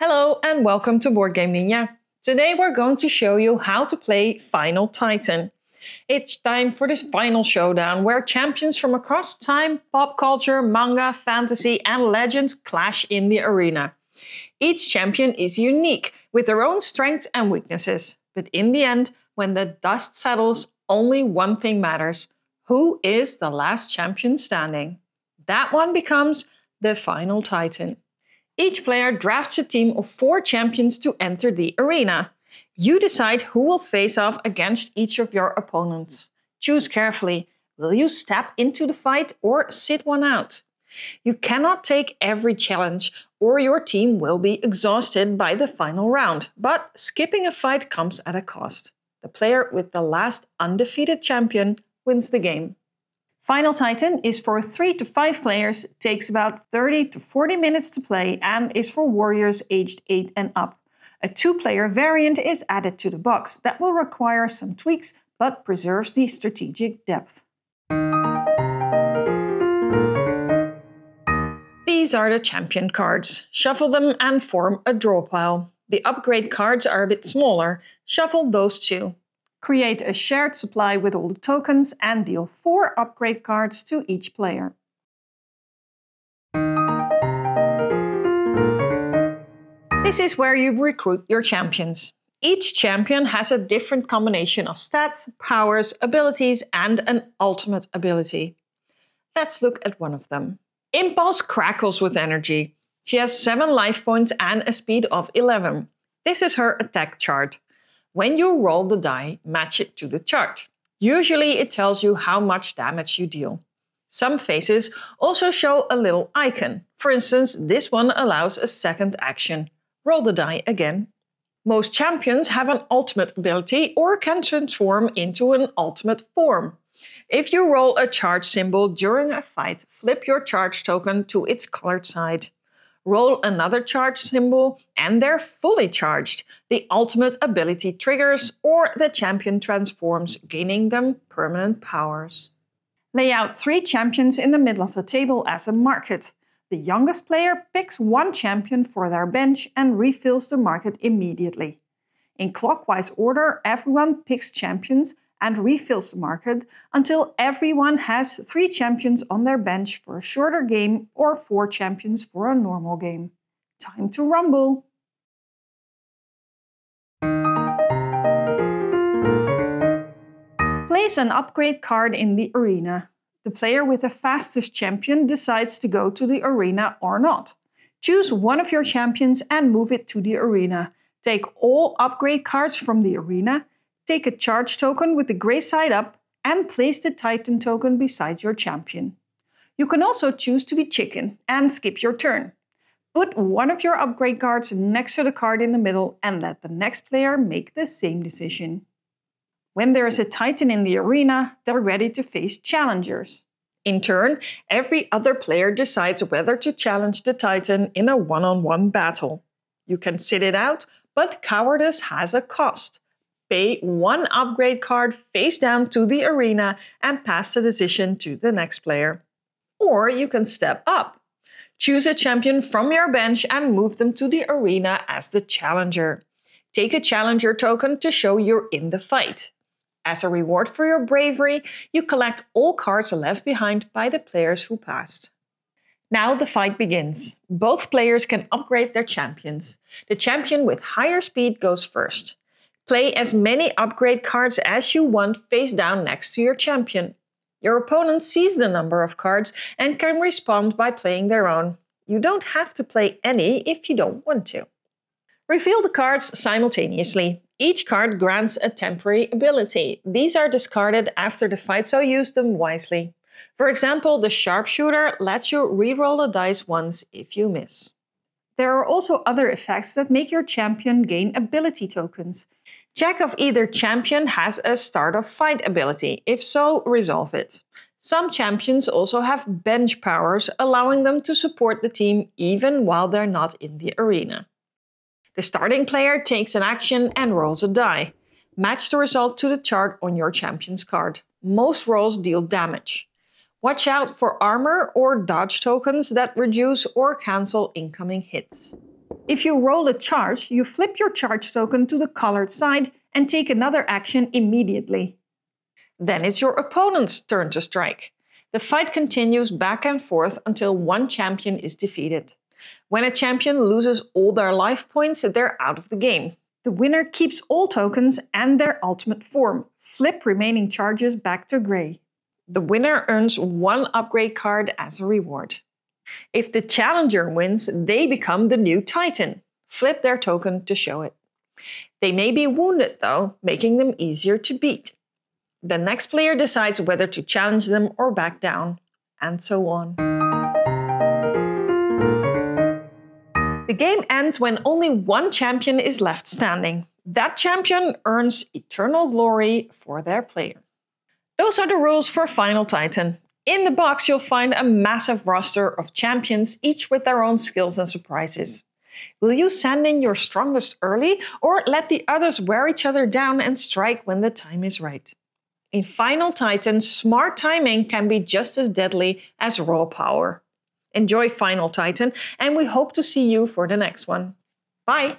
Hello and welcome to Boardgame Ninja. Today we're going to show you how to play Final Titan. It's time for this final showdown where champions from across time, pop culture, manga, fantasy and legends clash in the arena. Each champion is unique with their own strengths and weaknesses, but in the end, when the dust settles, only one thing matters. Who is the last champion standing? That one becomes the Final Titan. Each player drafts a team of 4 champions to enter the arena. You decide who will face off against each of your opponents. Choose carefully. Will you step into the fight or sit one out? You cannot take every challenge or your team will be exhausted by the final round, but skipping a fight comes at a cost. The player with the last undefeated champion wins the game. Final Titan is for 3 to 5 players, takes about 30 to 40 minutes to play and is for warriors aged 8 and up. A 2-player variant is added to the box that will require some tweaks but preserves the strategic depth. These are the champion cards. Shuffle them and form a draw pile. The upgrade cards are a bit smaller. Shuffle those too. Create a shared supply with all the tokens and deal 4 upgrade cards to each player. This is where you recruit your champions. Each champion has a different combination of stats, powers, abilities and an ultimate ability. Let's look at one of them. Impulse crackles with energy. She has 7 life points and a speed of 11. This is her attack chart. When you roll the die, match it to the chart. Usually it tells you how much damage you deal. Some faces also show a little icon. For instance, this one allows a second action. Roll the die again. Most champions have an ultimate ability or can transform into an ultimate form. If you roll a charge symbol during a fight, flip your charge token to its colored side. Roll another charge symbol and they're fully charged. The ultimate ability triggers or the champion transforms, gaining them permanent powers. Lay out 3 champions in the middle of the table as a market. The youngest player picks 1 champion for their bench and refills the market immediately. In clockwise order, everyone picks champions and refills the market until everyone has 3 champions on their bench for a shorter game or 4 champions for a normal game. Time to rumble! Place an upgrade card in the arena. The player with the fastest champion decides to go to the arena or not. Choose one of your champions and move it to the arena. Take all upgrade cards from the arena. Take a charge token with the gray side up and place the Titan token beside your champion. You can also choose to be chicken and skip your turn. Put one of your upgrade cards next to the card in the middle and let the next player make the same decision. When there is a Titan in the arena, they're ready to face challengers. In turn, every other player decides whether to challenge the Titan in a one-on-one battle. You can sit it out, but cowardice has a cost. Pay 1 upgrade card face down to the arena and pass the decision to the next player. Or you can step up. Choose a champion from your bench and move them to the arena as the challenger. Take a challenger token to show you're in the fight. As a reward for your bravery, you collect all cards left behind by the players who passed. Now the fight begins. Both players can upgrade their champions. The champion with higher speed goes first. Play as many upgrade cards as you want face down next to your champion. Your opponent sees the number of cards and can respond by playing their own. You don't have to play any if you don't want to. Reveal the cards simultaneously. Each card grants a temporary ability. These are discarded after the fight, so use them wisely. For example, the Sharpshooter lets you re-roll the dice once if you miss. There are also other effects that make your champion gain ability tokens. Check if either champion has a start of fight ability. If so, resolve it. Some champions also have bench powers, allowing them to support the team even while they're not in the arena. The starting player takes an action and rolls a die. Match the result to the chart on your champion's card. Most rolls deal damage. Watch out for armor or dodge tokens that reduce or cancel incoming hits. If you roll a charge, you flip your charge token to the colored side and take another action immediately. Then it's your opponent's turn to strike. The fight continues back and forth until one champion is defeated. When a champion loses all their life points, they're out of the game. The winner keeps all tokens and their ultimate form. Flip remaining charges back to gray. The winner earns one upgrade card as a reward. If the challenger wins, they become the new Titan. Flip their token to show it. They may be wounded though, making them easier to beat. The next player decides whether to challenge them or back down, and so on. The game ends when only one champion is left standing. That champion earns eternal glory for their player. Those are the rules for Final Titan. In the box, you'll find a massive roster of champions, each with their own skills and surprises. Will you send in your strongest early, or let the others wear each other down and strike when the time is right? In Final Titan, smart timing can be just as deadly as raw power. Enjoy Final Titan, and we hope to see you for the next one. Bye!